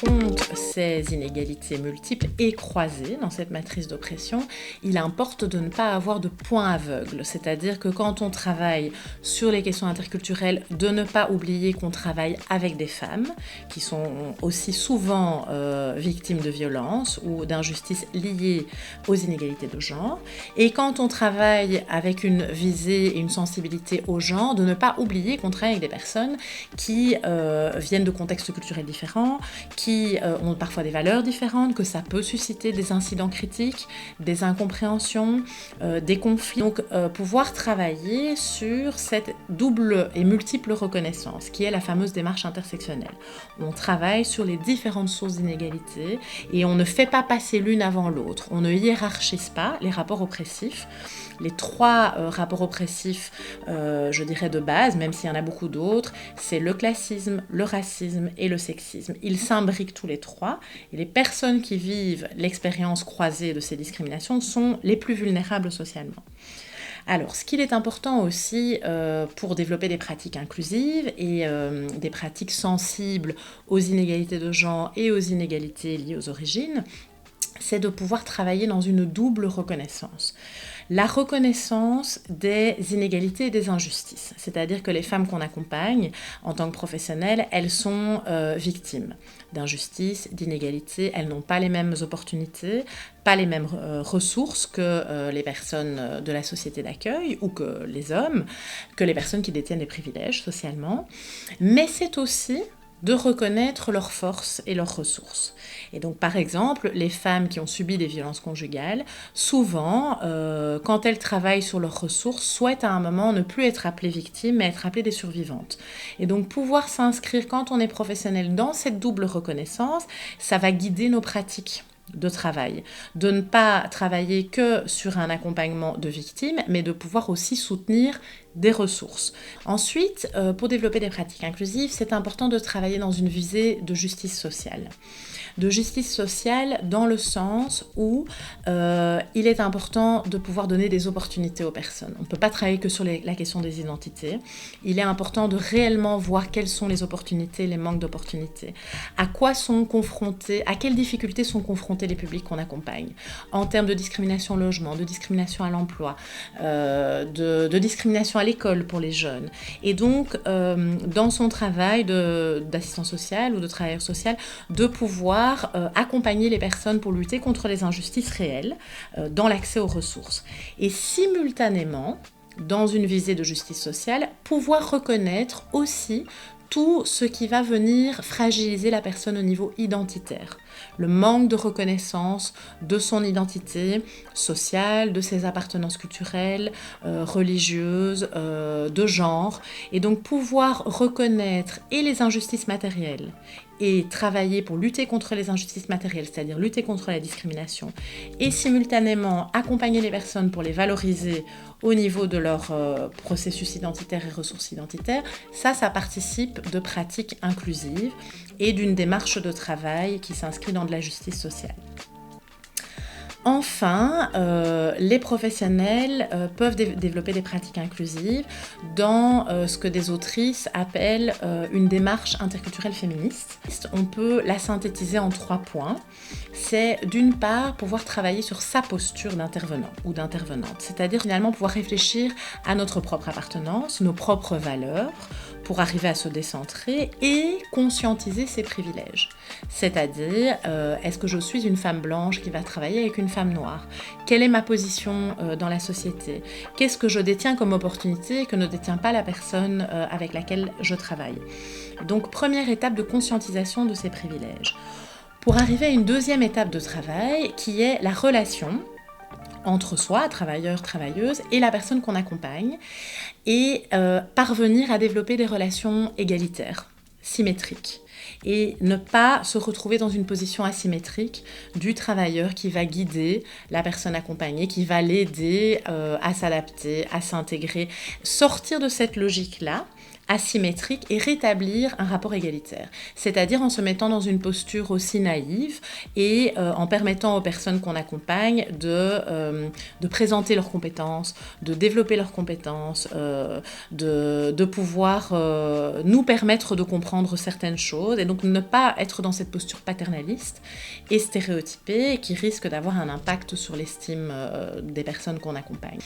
compte ces inégalités multiples et croisées dans cette matrice d'oppression, il importe de ne pas avoir de point aveugle. C'est-à-dire que quand on travaille sur les questions interculturelles, de ne pas oublier qu'on travaille avec des femmes qui sont aussi souvent victimes de violences ou d'injustices liées aux inégalités de genre. Et quand on travaille avec une visée et une sensibilité au genre, de ne pas oublier qu'on travaille avec des personnes qui viennent de contextes culturels différents, qui ont parfois des valeurs différentes, que ça peut susciter des incidents critiques, des incompréhensions, des conflits. Donc pouvoir travailler sur cette double et multiple reconnaissance, qui est la fameuse démarche intersectionnelle. On travaille sur les différentes sources d'inégalité et on ne fait pas passer l'une avant l'autre. On ne hiérarchise pas les rapports oppressifs. Les trois rapports oppressifs, je dirais de base, même s'il y en a beaucoup d'autres, c'est le classisme, le racisme et le sexisme. Ils s'imbriquent tous les trois et les personnes qui vivent l'expérience croisée de ces discriminations sont les plus vulnérables socialement. Alors, ce qu'il est important aussi pour développer des pratiques inclusives et des pratiques sensibles aux inégalités de genre et aux inégalités liées aux origines, c'est de pouvoir travailler dans une double reconnaissance. La reconnaissance des inégalités et des injustices, c'est-à-dire que les femmes qu'on accompagne en tant que professionnelles, elles sont victimes d'injustices, d'inégalités, elles n'ont pas les mêmes opportunités, pas les mêmes ressources que les personnes de la société d'accueil ou que les hommes, que les personnes qui détiennent des privilèges socialement, mais c'est aussi de reconnaître leurs forces et leurs ressources. Et donc, par exemple, les femmes qui ont subi des violences conjugales, souvent, quand elles travaillent sur leurs ressources, souhaitent à un moment ne plus être appelées victimes, mais être appelées des survivantes. Et donc, pouvoir s'inscrire quand on est professionnel dans cette double reconnaissance, ça va guider nos pratiques de travail, de ne pas travailler que sur un accompagnement de victimes, mais de pouvoir aussi soutenir des ressources. Ensuite, pour développer des pratiques inclusives, c'est important de travailler dans une visée de justice sociale. De justice sociale dans le sens où il est important de pouvoir donner des opportunités aux personnes. On ne peut pas travailler que sur la question des identités. Il est important de réellement voir quelles sont les opportunités, les manques d'opportunités. À quoi sont confrontés, à quelles difficultés sont confrontés les publics qu'on accompagne en termes de discrimination au logement, de discrimination à l'emploi, de discrimination à l'école pour les jeunes. Et donc, dans son travail d'assistant social ou de travailleur social, de pouvoir accompagner les personnes pour lutter contre les injustices réelles dans l'accès aux ressources. Et simultanément, dans une visée de justice sociale, pouvoir reconnaître aussi tout ce qui va venir fragiliser la personne au niveau identitaire. Le manque de reconnaissance de son identité sociale, de ses appartenances culturelles, religieuses, de genre. Et donc pouvoir reconnaître et les injustices matérielles et travailler pour lutter contre les injustices matérielles, c'est-à-dire lutter contre la discrimination, et simultanément accompagner les personnes pour les valoriser au niveau de leur processus identitaire et ressources identitaires, ça participe de pratiques inclusives et d'une démarche de travail qui s'inscrit dans de la justice sociale. Enfin, les professionnels peuvent développer des pratiques inclusives dans ce que des autrices appellent une démarche interculturelle féministe. On peut la synthétiser en 3 points. C'est d'une part pouvoir travailler sur sa posture d'intervenant ou d'intervenante, c'est-à-dire finalement pouvoir réfléchir à notre propre appartenance, nos propres valeurs, pour arriver à se décentrer et conscientiser ses privilèges. C'est-à-dire, est-ce que je suis une femme blanche qui va travailler avec une femme noire ? Quelle est ma position dans la société ? Qu'est-ce que je détiens comme opportunité que ne détient pas la personne avec laquelle je travaille ? Donc, première étape de conscientisation de ces privilèges. Pour arriver à une deuxième étape de travail qui est la relation entre soi, travailleur, travailleuse, et la personne qu'on accompagne, et parvenir à développer des relations égalitaires, symétriques, et ne pas se retrouver dans une position asymétrique du travailleur qui va guider la personne accompagnée, qui va l'aider à s'adapter, à s'intégrer, sortir de cette logique-là, asymétrique et rétablir un rapport égalitaire. C'est-à-dire en se mettant dans une posture aussi naïve et en permettant aux personnes qu'on accompagne de présenter leurs compétences, de développer leurs compétences, de pouvoir nous permettre de comprendre certaines choses et donc ne pas être dans cette posture paternaliste et stéréotypée qui risque d'avoir un impact sur l'estime des personnes qu'on accompagne.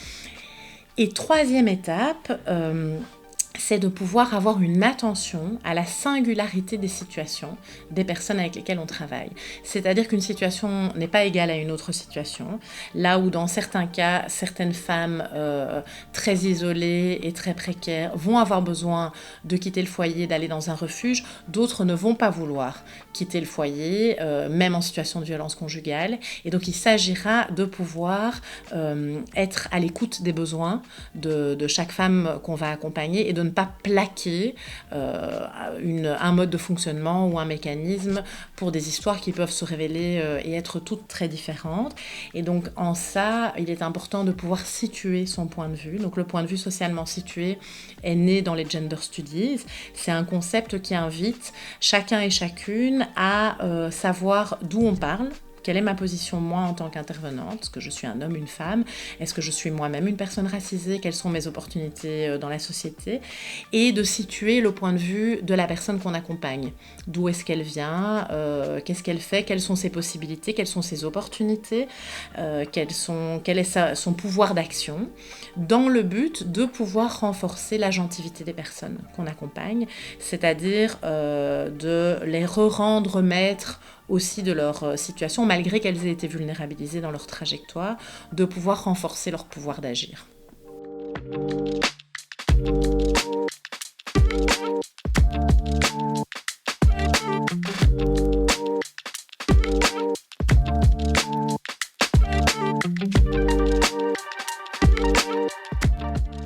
Et troisième étape, c'est de pouvoir avoir une attention à la singularité des situations des personnes avec lesquelles on travaille. C'est-à-dire qu'une situation n'est pas égale à une autre situation. Là où dans certains cas, certaines femmes très isolées et très précaires vont avoir besoin de quitter le foyer, d'aller dans un refuge, d'autres ne vont pas vouloir quitter le foyer, même en situation de violence conjugale. Et donc il s'agira de pouvoir être à l'écoute des besoins de chaque femme qu'on va accompagner et de ne pas plaquer un mode de fonctionnement ou un mécanisme pour des histoires qui peuvent se révéler et être toutes très différentes. Et donc en ça, il est important de pouvoir situer son point de vue. Donc le point de vue socialement situé est né dans les Gender Studies. C'est un concept qui invite chacun et chacune à savoir d'où on parle. Quelle est ma position, moi, en tant qu'intervenante? Est-ce que je suis un homme, une femme? Est-ce que je suis moi-même une personne racisée? Quelles sont mes opportunités dans la société? Et de situer le point de vue de la personne qu'on accompagne. D'où est-ce qu'elle vient? Qu'est-ce qu'elle fait? Quelles sont ses possibilités? Quelles sont ses opportunités? Quel est son pouvoir d'action? Dans le but de pouvoir renforcer l'agentivité des personnes qu'on accompagne, c'est-à-dire de les re-rendre maîtres aussi de leur situation, malgré qu'elles aient été vulnérabilisées dans leur trajectoire, de pouvoir renforcer leur pouvoir d'agir.